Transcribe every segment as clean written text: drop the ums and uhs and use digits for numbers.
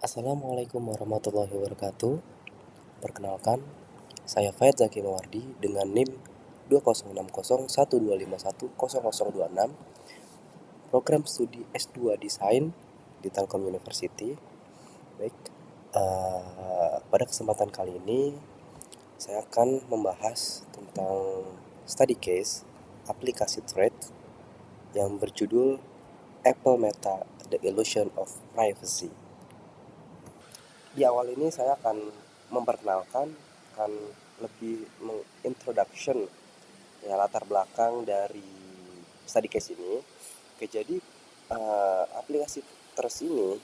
Assalamualaikum warahmatullahi wabarakatuh. Perkenalkan, saya Faid Zaki Mawardi dengan NIM 206012510026, program studi S2 Desain di Telkom University. Baik, pada kesempatan kali ini saya akan membahas tentang study case aplikasi Thread yang berjudul Apple Meta: The Illusion of Privacy. Di awal ini saya akan memperkenalkan, akan lebih mengintroduction ya latar belakang dari study case ini. Oke, jadi aplikasi Threads ini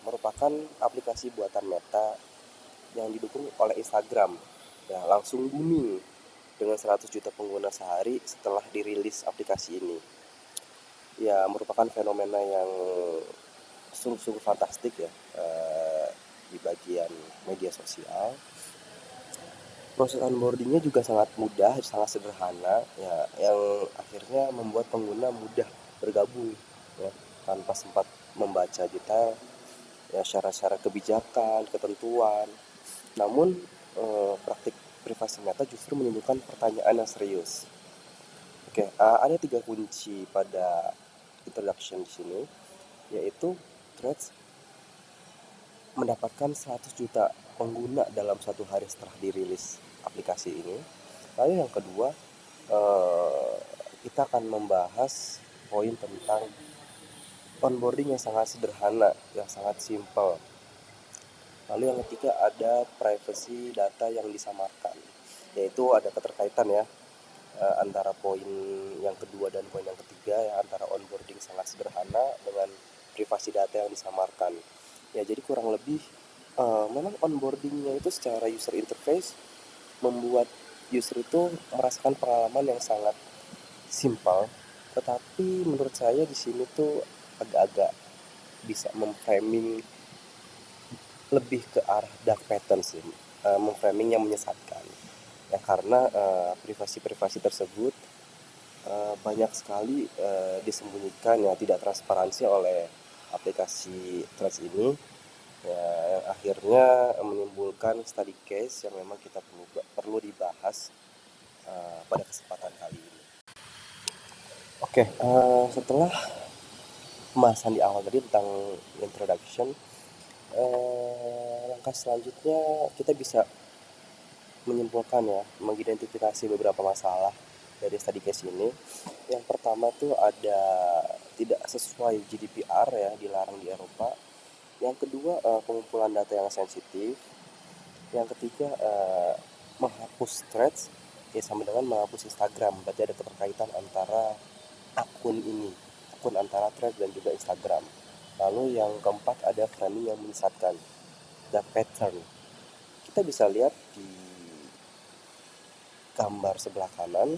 merupakan aplikasi buatan Meta yang didukung oleh Instagram. Ya, langsung booming dengan 100 juta pengguna sehari setelah dirilis aplikasi ini. Ya, merupakan fenomena yang sungguh-sungguh fantastik ya di bagian media sosial. Proses onboardingnya juga sangat mudah, sangat sederhana ya, yang akhirnya membuat pengguna mudah bergabung ya, tanpa sempat membaca detail ya syarat-syarat kebijakan, ketentuan. Namun praktik privasi Meta justru menimbulkan pertanyaan yang serius. Oke, ada 3 kunci pada introduction di sini, yaitu Threads mendapatkan 100 juta pengguna dalam satu hari setelah dirilis aplikasi ini. Lalu yang kedua, kita akan membahas poin tentang onboarding yang sangat sederhana, yang sangat simple. Lalu yang ketiga ada privacy data yang disamarkan, yaitu ada keterkaitan ya antara poin yang kedua dan poin yang ketiga ya, antara onboarding sangat sederhana dengan privasi data yang disamarkan. Ya, jadi kurang lebih memang onboardingnya itu secara user interface membuat user itu merasakan pengalaman yang sangat simpel, tetapi menurut saya di sini tuh agak-agak bisa memframing lebih ke arah dark pattern sih, memframing yang menyesatkan ya, karena privasi-privasi tersebut banyak sekali disembunyikan ya, tidak transparansi oleh aplikasi Threads ini ya, yang akhirnya menimbulkan study case yang memang kita perlu dibahas pada kesempatan kali ini. Oke, setelah pembahasan di awal tadi tentang introduction, langkah selanjutnya kita bisa menyimpulkan ya, mengidentifikasi beberapa masalah dari study case ini. Yang pertama tuh ada tidak sesuai GDPR ya, dilarang di Eropa. Yang kedua pengumpulan data yang sensitif. Yang ketiga menghapus Threads ya sama dengan menghapus Instagram. Berarti ada keterkaitan antara akun ini, akun antara Threads dan juga Instagram. Lalu yang keempat ada framing yang menyesatkan, the pattern. Kita bisa lihat di gambar sebelah kanan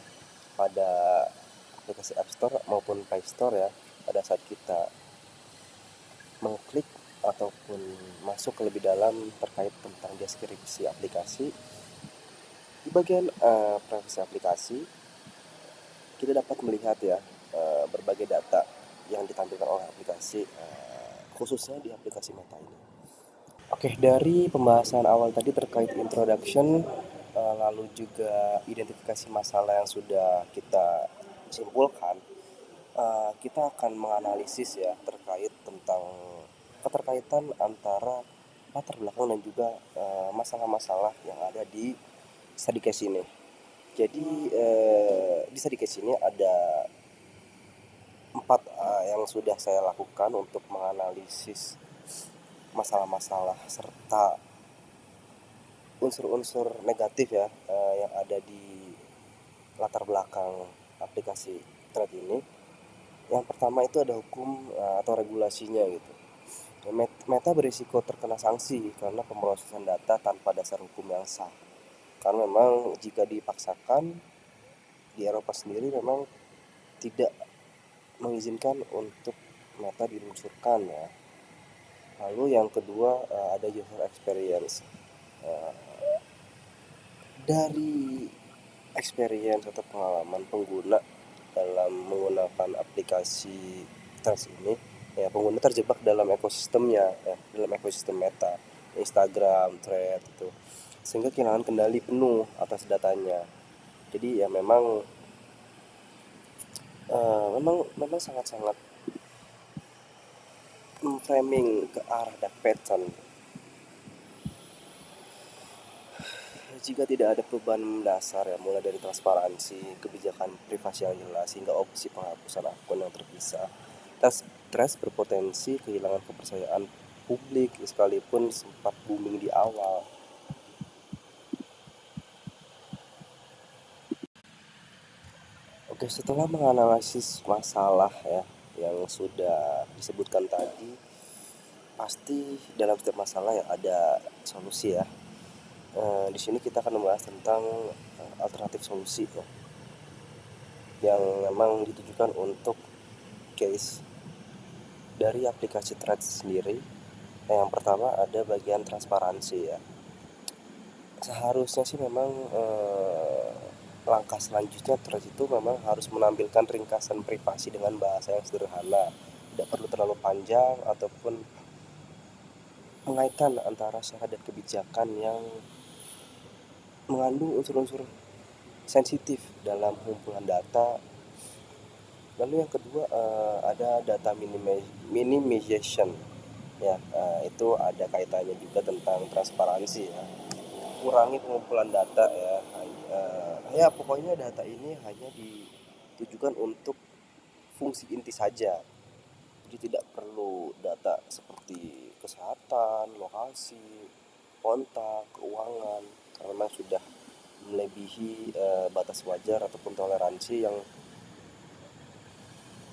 pada aplikasi App Store maupun Play Store ya, pada saat kita mengklik ataupun masuk ke lebih dalam terkait tentang deskripsi aplikasi, di bagian privasi aplikasi kita dapat melihat ya berbagai data yang ditampilkan oleh aplikasi, khususnya di aplikasi Meta ini. Oke, dari pembahasan awal tadi terkait introduction, lalu juga identifikasi masalah yang sudah kita simpulkan, kita akan menganalisis ya terkait tentang keterkaitan antara latar belakang dan juga masalah-masalah yang ada di study case ini. Jadi di study case ini ada 4 yang sudah saya lakukan untuk menganalisis masalah-masalah serta unsur-unsur negatif ya yang ada di latar belakang aplikasi Thread ini. Yang pertama itu ada hukum atau regulasinya gitu. Meta berisiko terkena sanksi karena pemrosesan data tanpa dasar hukum yang sah. Karena memang jika dipaksakan di Eropa sendiri memang tidak mengizinkan untuk Meta diluncurkan ya. Lalu yang kedua ada user experience. Dari experience atau pengalaman pengguna dalam menggunakan aplikasi Threads ini, Ya, pengguna terjebak dalam ekosistemnya ya, dalam ekosistem Meta, Instagram, Thread itu, sehingga kehilangan kendali penuh atas datanya. Jadi ya memang sangat-sangat framing ke arah dark pattern. Jika tidak ada perubahan mendasar ya, mulai dari transparansi, kebijakan privasi yang jelas, hingga opsi penghapusan akun yang terpisah, Threads berpotensi kehilangan kepercayaan publik sekalipun sempat booming di awal. Oke, setelah menganalisis masalah ya yang sudah disebutkan tadi, pasti dalam setiap masalah ya ada solusi ya. Di sini kita akan membahas tentang alternatif solusi ya, yang memang ditujukan untuk case dari aplikasi Threads sendiri. Yang pertama ada bagian transparansi ya. Seharusnya sih memang langkah selanjutnya Threads itu memang harus menampilkan ringkasan privasi dengan bahasa yang sederhana, tidak perlu terlalu panjang ataupun mengaitkan antara syarat dan kebijakan yang mengandung unsur-unsur sensitif dalam pengumpulan data. Lalu yang kedua ada data minimization ya, itu ada kaitannya juga tentang transparansi ya. Kurangi pengumpulan data ya, ya pokoknya data ini hanya ditujukan untuk fungsi inti saja, jadi tidak perlu data seperti kesehatan, lokasi, kontak, keuangan, karena sudah melebihi batas wajar ataupun toleransi yang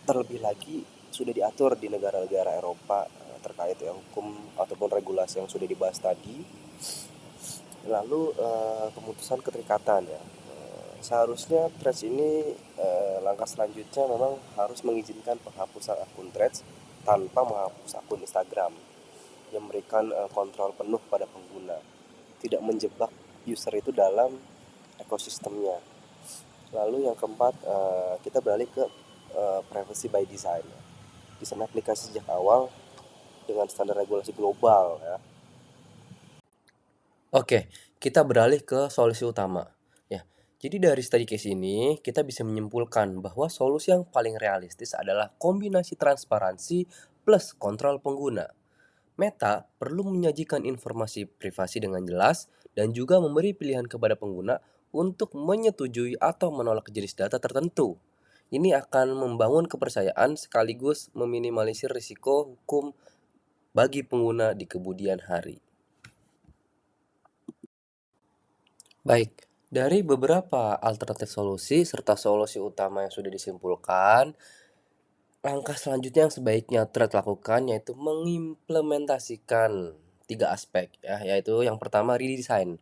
terlebih lagi sudah diatur di negara-negara Eropa terkait ya hukum ataupun regulasi yang sudah dibahas tadi. Lalu pemutusan keterikatan ya. Seharusnya Threads ini langkah selanjutnya memang harus mengizinkan penghapusan akun Threads tanpa menghapus akun Instagram, yang memberikan kontrol penuh pada pengguna, tidak menjebak user itu dalam ekosistemnya. Lalu yang keempat, kita beralih ke privacy by design. Desain aplikasi sejak awal dengan standar regulasi global ya. Oke, kita beralih ke solusi utama. Ya, jadi dari study case ini kita bisa menyimpulkan bahwa solusi yang paling realistis adalah kombinasi transparansi plus kontrol pengguna. Meta perlu menyajikan informasi privasi dengan jelas dan juga memberi pilihan kepada pengguna untuk menyetujui atau menolak jenis data tertentu. Ini akan membangun kepercayaan sekaligus meminimalisir risiko hukum bagi pengguna di kemudian hari. Baik, dari beberapa alternatif solusi serta solusi utama yang sudah disimpulkan, langkah selanjutnya yang sebaiknya Threads lakukan yaitu mengimplementasikan 3 aspek ya, yaitu yang pertama redesign.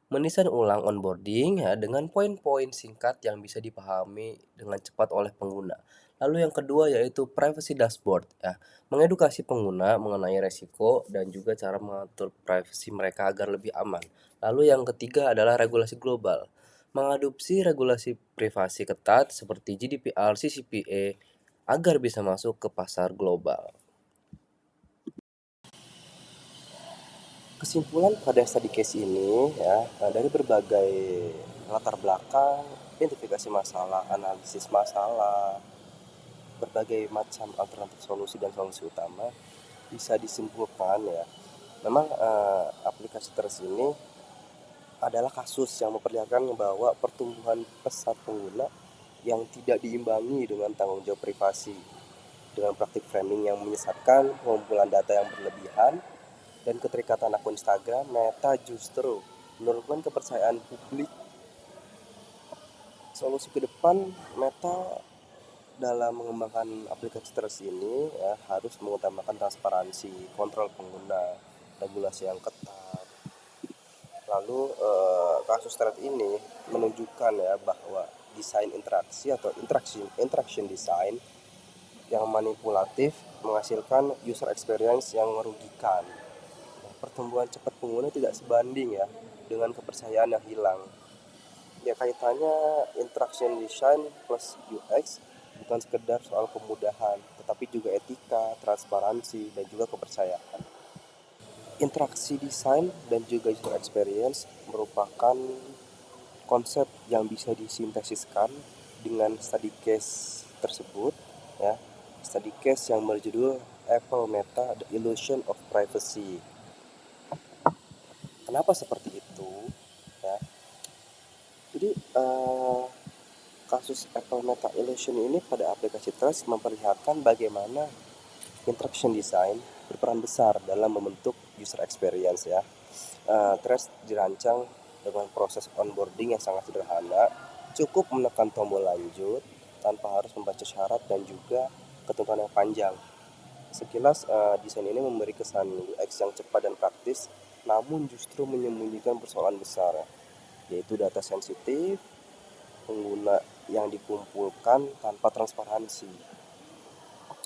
Mendesain ulang onboarding ya dengan poin-poin singkat yang bisa dipahami dengan cepat oleh pengguna. Lalu yang kedua yaitu privacy dashboard ya, mengedukasi pengguna mengenai resiko dan juga cara mengatur privasi mereka agar lebih aman. Lalu yang ketiga adalah regulasi global, mengadopsi regulasi privasi ketat seperti GDPR, CCPA agar bisa masuk ke pasar global. Kesimpulan pada study case ini ya, dari berbagai latar belakang, identifikasi masalah, analisis masalah, berbagai macam alternatif solusi dan solusi utama, bisa disimpulkan ya, memang aplikasi Threads ini adalah kasus yang memperlihatkan bahwa pertumbuhan pesat pengguna yang tidak diimbangi dengan tanggung jawab privasi, dengan praktik framing yang menyesatkan, pengumpulan data yang berlebihan, dan keterikatan akun Instagram. Meta justru menurunkan kepercayaan publik. Solusi ke depan Meta dalam mengembangkan aplikasi Threads ini ya, harus mengutamakan transparansi, kontrol pengguna, regulasi yang ketat. Lalu kasus Threads ini menunjukkan ya bahwa desain interaksi atau interaction design yang manipulatif menghasilkan user experience yang merugikan. Pertumbuhan cepat pengguna tidak sebanding ya dengan kepercayaan yang hilang. Ya kaitannya interaction design plus UX bukan sekedar soal kemudahan, tetapi juga etika, transparansi, dan juga kepercayaan. Interaksi desain dan juga user experience merupakan konsep yang bisa disintesiskan dengan study case tersebut, ya. Study case yang berjudul Apple Meta: The Illusion of Privacy. Kenapa seperti itu? Ya. Jadi kasus Apple Meta Illusion ini pada aplikasi Trust memperlihatkan bagaimana interaction design berperan besar dalam membentuk user experience, ya. Trust dirancang dengan proses onboarding yang sangat sederhana, cukup menekan tombol lanjut tanpa harus membaca syarat dan juga ketentuan yang panjang. Sekilas desain ini memberi kesan UX yang cepat dan praktis, namun justru menyembunyikan persoalan besar, yaitu data sensitif pengguna yang dikumpulkan tanpa transparansi.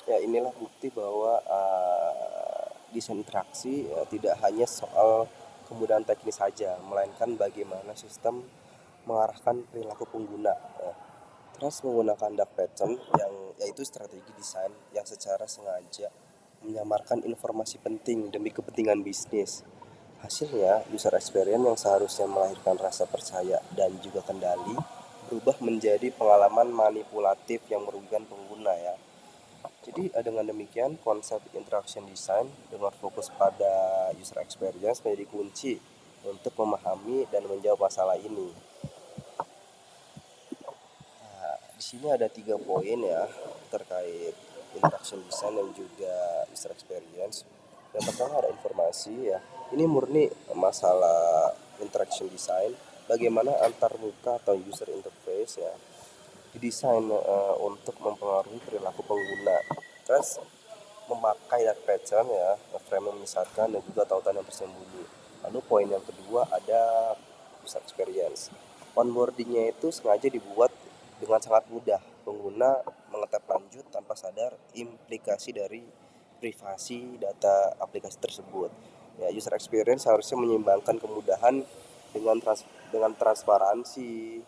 Ya, inilah bukti bahwa desain interaksi tidak hanya soal kemudahan teknis saja, melainkan bagaimana sistem mengarahkan perilaku pengguna. Terus menggunakan dark pattern yang yaitu strategi desain yang secara sengaja menyamarkan informasi penting demi kepentingan bisnis. Hasilnya, user experience yang seharusnya melahirkan rasa percaya dan juga kendali berubah menjadi pengalaman manipulatif yang merugikan pengguna, ya. Jadi dengan demikian konsep interaction design dengan fokus pada user experience menjadi kunci untuk memahami dan menjawab masalah ini. Nah, di sini ada 3 poin, ya, terkait interaction design dan juga user experience. Yang pertama ada informasi, ya. Ini murni masalah interaction design, bagaimana antar muka atau user interface, ya, didesain untuk mempengaruhi perilaku pengguna. Terus memakai dark pattern, ya, frame memisahkan dan juga tautan yang tersembunyi. Lalu poin yang kedua ada user experience. Onboardingnya itu sengaja dibuat dengan sangat mudah. Pengguna mengetap lanjut tanpa sadar implikasi dari privasi data aplikasi tersebut. Ya, user experience harusnya menyeimbangkan kemudahan dengan transparansi,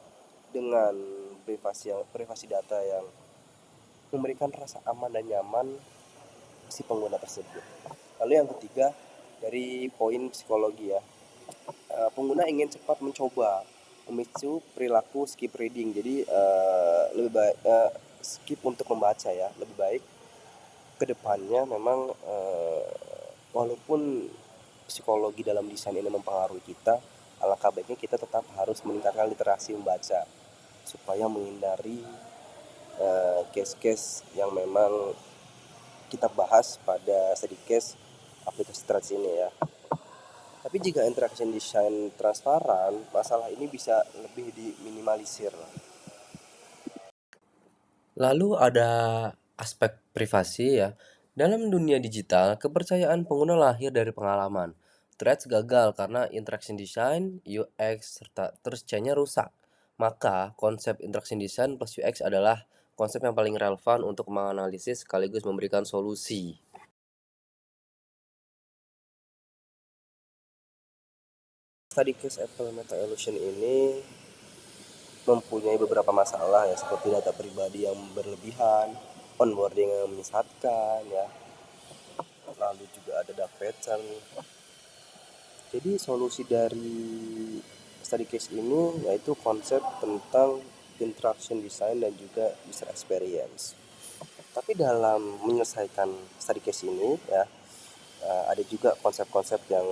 dengan privasi data yang memberikan rasa aman dan nyaman si pengguna tersebut. Lalu yang ketiga dari poin psikologi, ya. Pengguna ingin cepat mencoba, memicu perilaku skip reading. Jadi lebih baik skip untuk membaca, ya. Lebih baik kedepannya memang walaupun psikologi dalam desain ini mempengaruhi kita, alangkah baiknya kita tetap harus meningkatkan literasi membaca supaya menghindari case-case yang memang kita bahas pada study case aplikasi Trust ini, ya. Tapi jika interaction design transparan, masalah ini bisa lebih diminimalisir. Lalu ada aspek privasi, ya. Dalam dunia digital, kepercayaan pengguna lahir dari pengalaman. Threads gagal karena interaction design, UX, serta terus chain-nya rusak. Maka konsep interaction design plus UX adalah konsep yang paling relevan untuk menganalisis sekaligus memberikan solusi. Study case Apple Meta Illusion ini mempunyai beberapa masalah, ya, seperti data pribadi yang berlebihan, onboarding yang menyesatkan, ya, lalu juga ada dark pattern. Jadi solusi dari study case ini yaitu konsep tentang interaction design dan juga user experience. Tapi dalam menyelesaikan study case ini, ya, ada juga konsep-konsep yang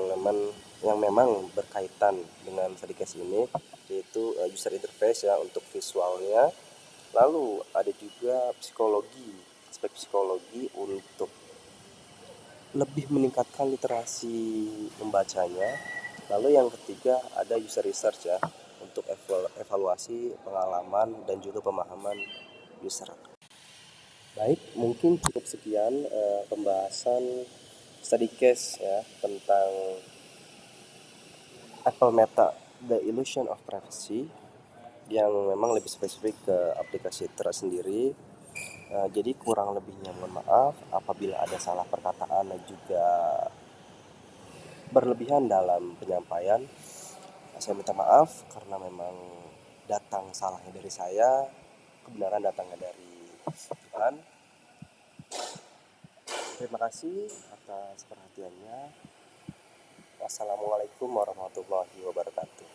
memang berkaitan dengan study case ini, yaitu user interface, ya, untuk visualnya. Lalu ada juga aspek psikologi untuk lebih meningkatkan literasi membacanya. Lalu yang ketiga ada user research, ya, untuk evaluasi pengalaman dan juga pemahaman user. Baik, mungkin cukup sekian pembahasan study case, ya, tentang Apple Meta: The Illusion of Privacy yang memang lebih spesifik ke aplikasi Trust sendiri. Jadi kurang lebihnya mohon maaf apabila ada salah perkataan dan juga berlebihan dalam penyampaian. Saya minta maaf karena memang datang salahnya dari saya, kebenaran datangnya dari Tuhan, terima kasih atas perhatiannya. Wassalamualaikum warahmatullahi wabarakatuh.